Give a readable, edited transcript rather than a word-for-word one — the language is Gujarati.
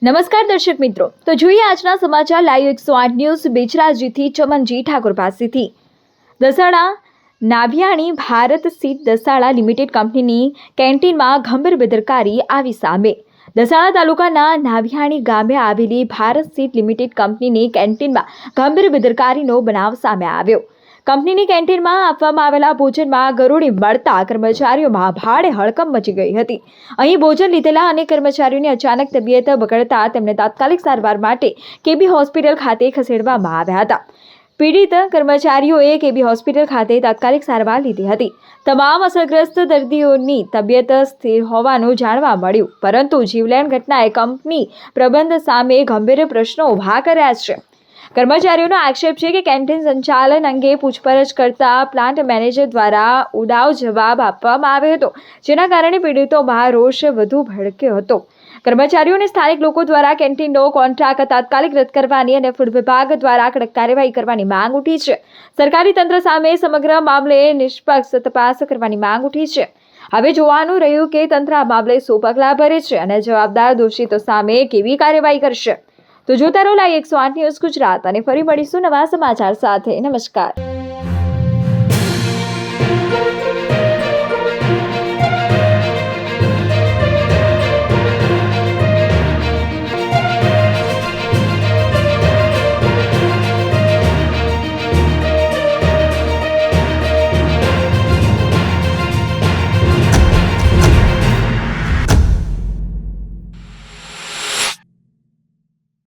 નમસ્કાર દર્શક મિત્રો, તો જોઈએ આજના સમાચાર લાઈવ 108 ન્યૂઝ બેચરાજીથી ચમનજી ઠાકોર પાસેથી। દસાડા નાભિયાણી ભારત સીડ દસાડા લિમિટેડ કંપનીની કેન્ટીનમાં ગંભીર બેદરકારી આવી સામે। દસાડા તાલુકાના નાભિયાણી ગામે આવેલી ભારત સીડ લિમિટેડ કંપનીની કેન્ટીનમાં ગંભીર બેદરકારીનો બનાવ સામે આવ્યો। કંપનીની કેન્ટીનમાં આપવામાં આવેલા ભોજનમાં ગરોળી મળતા કર્મચારીઓમાં ભારે હડકંપ મચી ગઈ હતી। અહીં ભોજન લીધેલા અનેક કર્મચારીઓની અચાનક તબિયત બગડતા તેમને તાત્કાલિક સારવાર માટે કેબી હોસ્પિટલ ખાતે ખસેડવામાં આવ્યા હતા। પીડિત કર્મચારીઓએ કેબી હોસ્પિટલ ખાતે તાત્કાલિક સારવાર લીધી હતી। તમામ અસરગ્રસ્ત દર્દીઓની તબિયત સ્થિર હોવાનું જાણવા મળ્યું, પરંતુ જીવલેણ ઘટનાએ કંપની પ્રબંધ સામે ગંભીર પ્રશ્નો ઊભા કર્યા છે। કર્મચારીઓનો આક્ષેપ છે કે કેન્ટીન સંચાલન અંગે પૂછપરછ કરતા પ્લાન્ટ મેનેજર દ્વારા ઉડાવ જવાબ આપવામાં આવ્યો હતો, જેના કારણે પીડિતોમાં રોષ વધુ ભડક્યો હતો। કર્મચારીઓને સ્થાનિક લોકો દ્વારા કેન્ટીનનો કોન્ટ્રાક્ટ તાત્કાલિક રદ કરવાની અને ફૂડ વિભાગ દ્વારા કડક કાર્યવાહી કરવાની માંગ ઉઠી છે। સરકારી તંત્ર સામે સમગ્ર મામલે નિષ્પક્ષ તપાસ કરવાની માંગ ઉઠી છે। હવે જોવાનું રહ્યું કે તંત્ર આ મામલે શું પગલાં ભરે છે અને જવાબદાર દોષિતો સામે કેવી કાર્યવાહી કરશે। તો જોતા રહો લાઈવ 108 ન્યૂઝ ગુજરાત અને ફરી મળીશું નવા સમાચાર સાથે। નમસ્કાર।